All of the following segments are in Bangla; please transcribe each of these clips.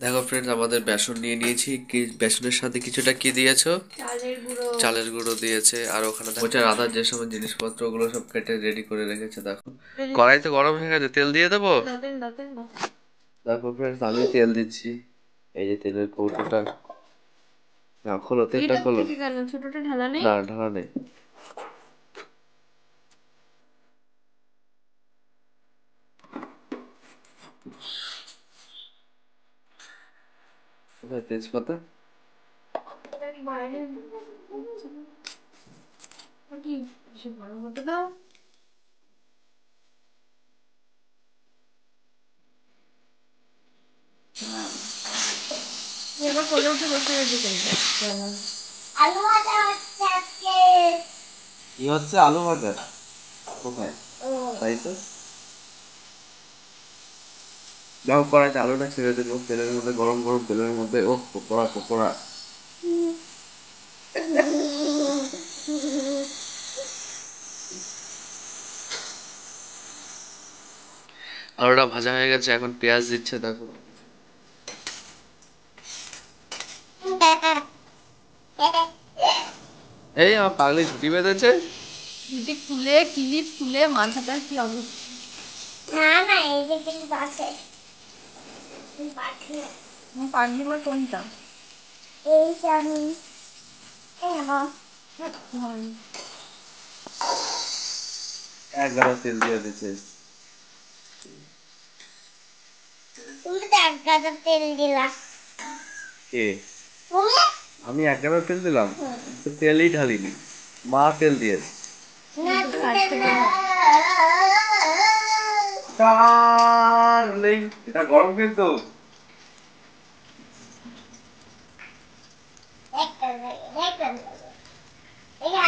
দেখো ফ্রেন্ডস, আমাদের বেসন নিয়ে নিয়েছি। কি বেসনের সাথে কিছুটা কি দিয়েছো? চালের গুঁড়ো। চালের গুঁড়ো দিয়েছে। আর ওখানে মোচার আদার যে সময় জিনিসপত্র ওগুলো সব কেটে রেডি করে রেখেছে। দেখো কড়াই তো গরম হয়ে গেছে, তেল দিয়ে দেবো। দাঁতেন দাঁতেন না। দেখো ফ্রেন্ডস, আমি তেল দিচ্ছি। এই যে তেলের কৌটোটা, না খোলো, তেলটা এটা খোলো। থেকে কেন ছোটটা ঢালা নেই? না, ঢালা নেই। কোথায় তেজপাতা? এটা কি বাইরে কি সে বড় মতো দাও। এবার কোলে উঠে বসে গেছে কেন? আলু ভাজা হচ্ছে আজকে। কি হচ্ছে? আলু ভাজা? কোথায়? ও তাই তো। যাও, কড়াইতে আলুটা ছেড়ে দেবো তেলের মধ্যে, গরম গরম তেলের মধ্যে। ও পকোড়া পকোড়া। আলুটা ভাজা হয়ে গেছে, এখন পেঁয়াজ দিচ্ছে। দেখো এই আমার পাগলি ছুটি বেঁধেছে। ছুটি খুলে ক্লিপ খুলে মাথাটা কি অবস্থা। না না এই যে ক্লিপ আছে। পাগলি বল কোনটা? এই আমি একগাদা তেল দিয়ে দিচ্ছে। তুমি তো এক গাদা তেল দিলা। কে? তুমি? আমি একগাদা তেল দিলাম? তো তেলই ঢালিনি, মা তেল দিয়েছে। না তুমি ডার্লিং, এটা গরম কিন্তু।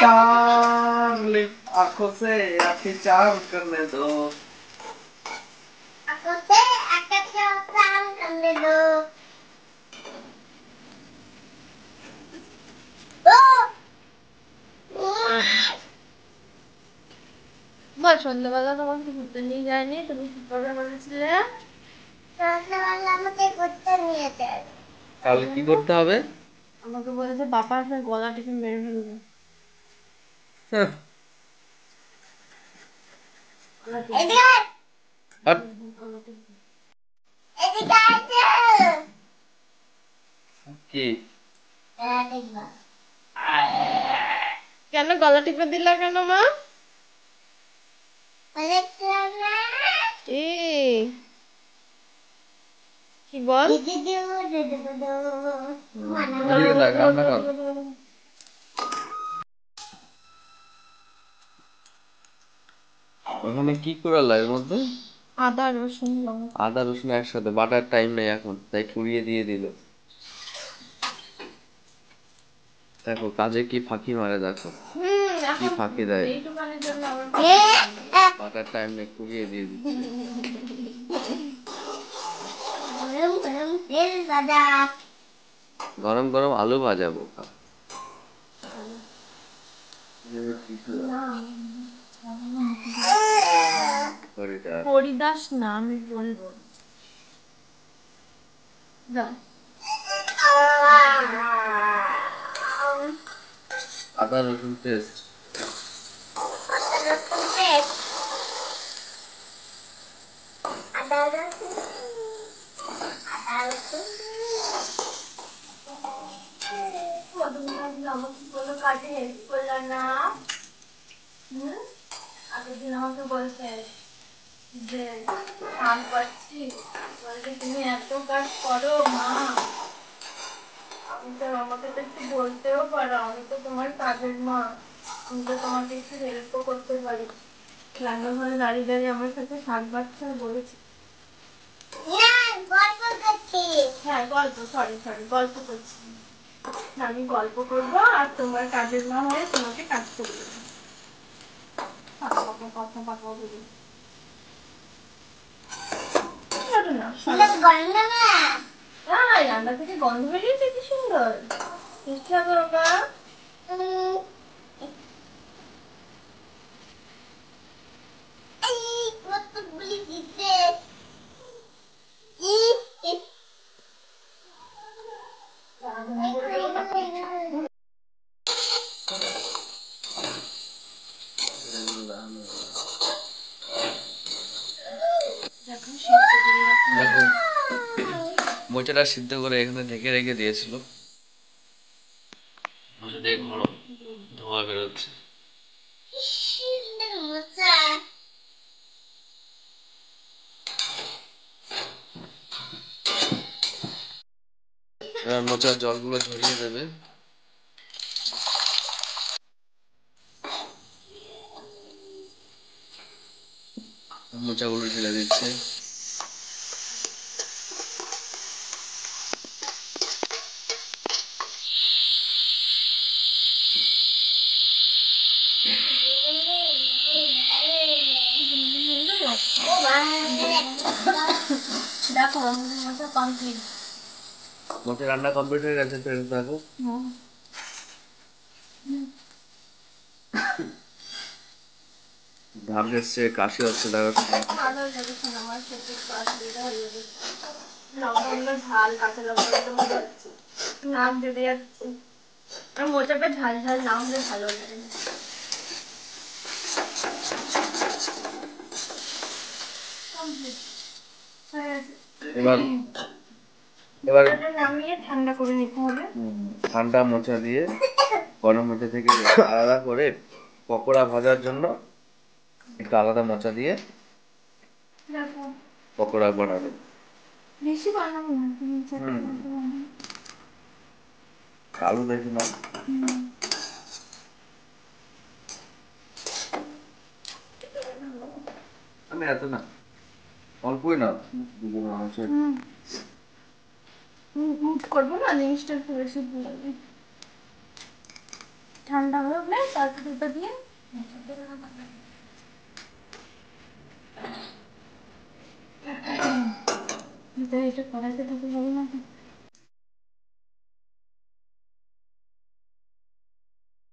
डार्लिंग आंखों से आंखें चार करने दो। आंखों से आंखें चार करने दो। বল সন্ধ্যাবেলা তোমাকে ঘুরতে নিয়ে যায়নি, তুমি কি করবে বলেছিলে? সন্ধ্যাবেলা আমাকে ঘুরতে নিয়ে যায়। তাহলে কি করতে হবে? আমাকে বলেছে বাবা আপনার গলা টিপে মেরে ফেলবে। হ্যাঁ, এদিকে আয়। হাট। এদিকে আয়। কি? কেন গলা টিপে দিলা কেন মা? এই কি বল? এদিকে দেখ, রান্না কর। ওখানে কি করালা এর মধ্যে? আদা রসুন লঙ্কা। আদা রসুন একসাথে বাটার টাইম নেই এখন, তাই পুড়িয়ে দিয়ে দিল। দেখো কাজে কি ফাঁকি মারে, দেখো কি এখন ফাঁকি দেয়। এইটুকানের জন্য আবার বাটার টাইম নেই, পুড়িয়ে দিয়ে দিচ্ছে। গরম গরম তেল ভাজা। গরম গরম আলু ভাজাবো। হরিদাস না, আমি বলবো যা। আদা রসুন পেস্ট। আমাকে কোনো কাজে হেল্প করলা না? আগের দিন আমাকে বলছে যে শাক পাচ্ছি, বলছে তুমি এত কাজ করো মা। আমি তো, আমাকে তো একটু বলতেও পারো, আমি তো তোমার কাজের মা, আমি তো তোমাকে একটু হেল্পও করতে পারি। রান্নাঘরে দাঁড়িয়ে দাঁড়িয়ে আমার কাছে শাক বাচ্চা বলেছে। হ্যাঁ গল্প, সরি সরি, গল্প করছি। আমি গল্প করবো আর তোমার কাজের মা হয়ে তোমাকে কাজ করে দেবো। কথা পাকা বলি রান্না থেকে গন্ধ বেরিয়েছে, কি সুন্দর মিষ্টি হবে ওটা। দেখো মোচাটা সিদ্ধ করে এখানে ঢেকে রেখে দিয়েছিল, মোচা দিয়ে গরম ধোঁয়া বেরোচ্ছে। এবার মোচার জলগুলো ঝরিয়ে দেবে। মোচাগুলো ঢেলে দিচ্ছে। দেখো মশা কমপ্লিট। মোচা রান্না কমপ্লিট হয়ে গেছে, ফেরত দেখো। ঘাম এসছে, কাশি হচ্ছে, দেখো। ভালো লেগেছে না আমার খেতে, অসুবিধা হয়ে যাবে। লবণগুলো ঝাল, কাঁচা লবণগুলো মনে হচ্ছে নাক বেঁধে যাচ্ছে। আর মোচাটা ঝাল ঝাল না হলে ভালো লাগে না। এবার এবার নামিয়ে ঠান্ডা করে নিতে হবে। ঠান্ডা মোচা দিয়ে গরম মোচা থেকে আলাদা করে পকোড়া ভাজার জন্য একটু আলাদা মোচা দিয়ে দেখো পকোড়া বানাবে। বেশি বানাবো না, তুমি ছোট ছোট বানাবো। আলু বেশি না, আমি এত না, অল্পই না। মুট করবো না জিনিসটা, একটু বেশি দিলে ঠান্ডা হয়ে উঠলে তারপর দুটো দিয়ে এটা কড়াইতে ঢুকে যাবে না।